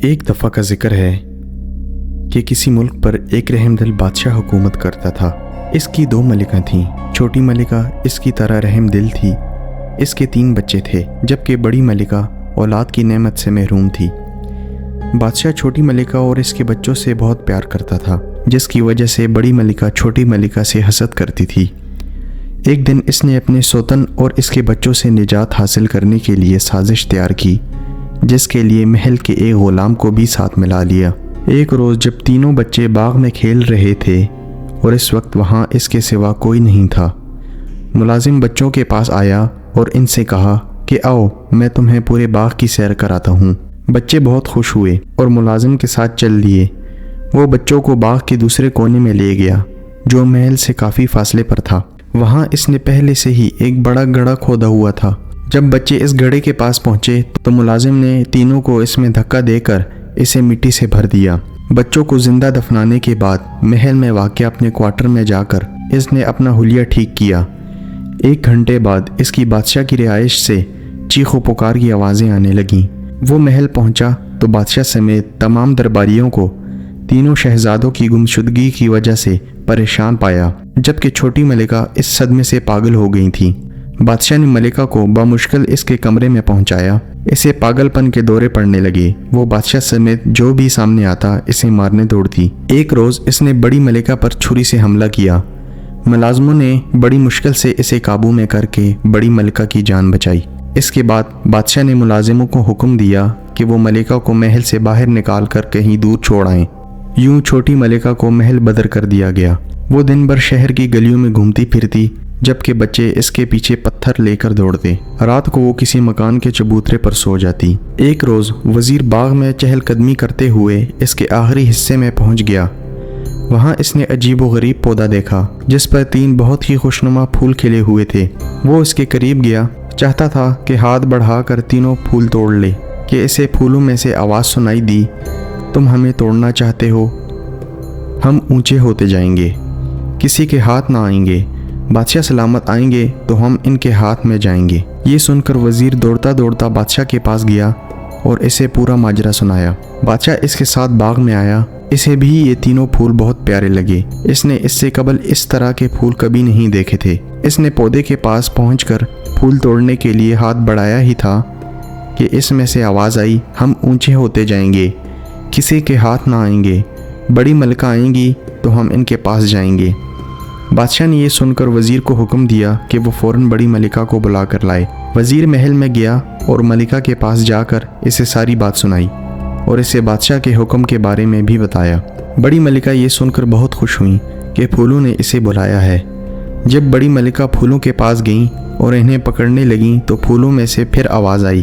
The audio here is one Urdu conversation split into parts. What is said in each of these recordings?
ایک دفعہ کا ذکر ہے کہ کسی ملک پر ایک رحم دل بادشاہ حکومت کرتا تھا۔ اس کی 2 ملکہ تھیں۔ چھوٹی ملکہ اس کی طرح رحم دل تھی۔ اس کے 3 بچے تھے، جبکہ بڑی ملکہ اولاد کی نعمت سے محروم تھی۔ بادشاہ چھوٹی ملکہ اور اس کے بچوں سے بہت پیار کرتا تھا، جس کی وجہ سے بڑی ملکہ چھوٹی ملکہ سے حسد کرتی تھی۔ ایک دن اس نے اپنے سوتن اور اس کے بچوں سے نجات حاصل کرنے کے لیے سازش تیار کی، جس کے لیے محل کے ایک غلام کو بھی ساتھ ملا لیا۔ ایک روز جب تینوں بچے باغ میں کھیل رہے تھے اور اس وقت وہاں اس کے سوا کوئی نہیں تھا، ملازم بچوں کے پاس آیا اور ان سے کہا کہ آؤ میں تمہیں پورے باغ کی سیر کراتا ہوں۔ بچے بہت خوش ہوئے اور ملازم کے ساتھ چل لیے۔ وہ بچوں کو باغ کے دوسرے کونے میں لے گیا، جو محل سے کافی فاصلے پر تھا۔ وہاں اس نے پہلے سے ہی ایک بڑا گڑھا کھودا ہوا تھا۔ جب بچے اس گڑھے کے پاس پہنچے تو ملازم نے تینوں کو اس میں دھکا دے کر اسے مٹی سے بھر دیا۔ بچوں کو زندہ دفنانے کے بعد محل میں واقع اپنے کوارٹر میں جا کر اس نے اپنا حلیہ ٹھیک کیا۔ 1 گھنٹے بعد اس کی بادشاہ کی رہائش سے چیخ و پکار کی آوازیں آنے لگیں۔ وہ محل پہنچا تو بادشاہ سمیت تمام درباریوں کو تینوں شہزادوں کی گمشدگی کی وجہ سے پریشان پایا، جبکہ چھوٹی ملکہ اس صدمے سے پاگل ہو گئی تھی۔ بادشاہ نے ملکہ کو بمشکل اس کے کمرے میں پہنچایا۔ اسے پاگل پن کے دورے پڑنے لگے۔ وہ بادشاہ سمیت جو بھی سامنے آتا اسے مارنے دوڑتی۔ ایک روز اس نے بڑی ملکہ پر چھری سے حملہ کیا۔ ملازموں نے بڑی مشکل سے اسے قابو میں کر کے بڑی ملکہ کی جان بچائی۔ اس کے بعد بادشاہ نے ملازموں کو حکم دیا کہ وہ ملکہ کو محل سے باہر نکال کر کہیں دور چھوڑ آئیں۔ یوں چھوٹی ملکہ کو محل بدر کر دیا گیا۔ وہ دن بھر شہر کی گلیوں میں گھومتی پھرتی، جبکہ بچے اس کے پیچھے پتھر لے کر دوڑتے۔ رات کو وہ کسی مکان کے چبوترے پر سو جاتی۔ ایک روز وزیر باغ میں چہل قدمی کرتے ہوئے اس کے آخری حصے میں پہنچ گیا۔ وہاں اس نے عجیب و غریب پودا دیکھا، جس پر 3 بہت ہی خوشنما پھول کھلے ہوئے تھے۔ وہ اس کے قریب گیا، چاہتا تھا کہ ہاتھ بڑھا کر تینوں پھول توڑ لے کہ اسے پھولوں میں سے آواز سنائی دی، تم ہمیں توڑنا چاہتے ہو؟ ہم اونچے ہوتے جائیں گے، کسی کے ہاتھ نہ آئیں گے، بادشاہ سلامت آئیں گے تو ہم ان کے ہاتھ میں جائیں گے۔ یہ سن کر وزیر دوڑتا دوڑتا بادشاہ کے پاس گیا اور اسے پورا ماجرا سنایا۔ بادشاہ اس کے ساتھ باغ میں آیا۔ اسے بھی یہ تینوں پھول بہت پیارے لگے۔ اس نے اس سے قبل اس طرح کے پھول کبھی نہیں دیکھے تھے۔ اس نے پودے کے پاس پہنچ کر پھول توڑنے کے لیے ہاتھ بڑھایا ہی تھا کہ اس میں سے آواز آئی، ہم اونچے ہوتے جائیں گے، کسی کے ہاتھ نہ آئیں گے، بڑی ملکہ آئیں گی تو ہم ان کے پاس جائیں گے۔ بادشاہ نے یہ سن کر وزیر کو حکم دیا کہ وہ فوراً بڑی ملکہ کو بلا کر لائے۔ وزیر محل میں گیا اور ملکہ کے پاس جا کر اسے ساری بات سنائی اور اسے بادشاہ کے حکم کے بارے میں بھی بتایا۔ بڑی ملکہ یہ سن کر بہت خوش ہوئیں کہ پھولوں نے اسے بلایا ہے۔ جب بڑی ملکہ پھولوں کے پاس گئیں اور انہیں پکڑنے لگیں تو پھولوں میں سے پھر آواز آئی،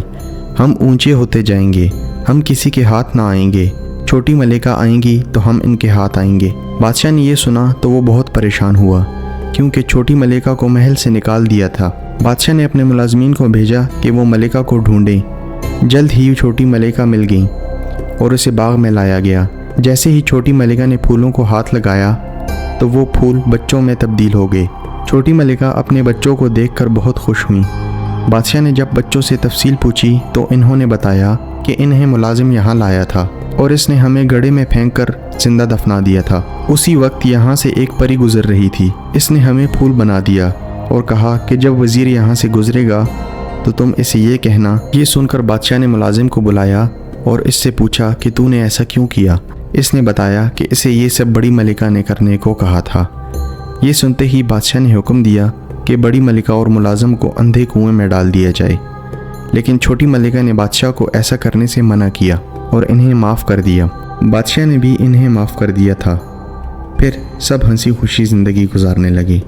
ہم اونچے ہوتے جائیں گے، ہم کسی کے ہاتھ نہ آئیں گے، چھوٹی ملکہ آئیں گی تو ہم ان کے ہاتھ آئیں گے۔ بادشاہ نے یہ سنا تو وہ بہت پریشان ہوا، کیونکہ چھوٹی ملکہ کو محل سے نکال دیا تھا۔ بادشاہ نے اپنے ملازمین کو بھیجا کہ وہ ملکہ کو ڈھونڈیں۔ جلد ہی چھوٹی ملکہ مل گئی اور اسے باغ میں لایا گیا۔ جیسے ہی چھوٹی ملکہ نے پھولوں کو ہاتھ لگایا تو وہ پھول بچوں میں تبدیل ہو گئے۔ چھوٹی ملکہ اپنے بچوں کو دیکھ کر بہت خوش ہوئیں۔ بادشاہ نے جب بچوں سے تفصیل پوچھی تو انہوں نے بتایا کہ انہیں ملازم یہاں لایا تھا اور اس نے ہمیں گڑھے میں پھینک کر زندہ دفنا دیا تھا۔ اسی وقت یہاں سے ایک پری گزر رہی تھی۔ اس نے ہمیں پھول بنا دیا اور کہا کہ جب وزیر یہاں سے گزرے گا تو تم اسے یہ کہنا۔ یہ سن کر بادشاہ نے ملازم کو بلایا اور اس سے پوچھا کہ تو نے ایسا کیوں کیا؟ اس نے بتایا کہ اسے یہ سب بڑی ملکہ نے کرنے کو کہا تھا۔ یہ سنتے ہی بادشاہ نے حکم دیا کہ بڑی ملکہ اور ملازم کو اندھے کنویں میں ڈال دیا جائے، لیکن چھوٹی ملکہ نے بادشاہ کو ایسا کرنے سے منع کیا اور انہیں معاف کر دیا۔ بادشاہ نے بھی انہیں معاف کر دیا تھا۔ پھر سب ہنسی خوشی زندگی گزارنے لگے۔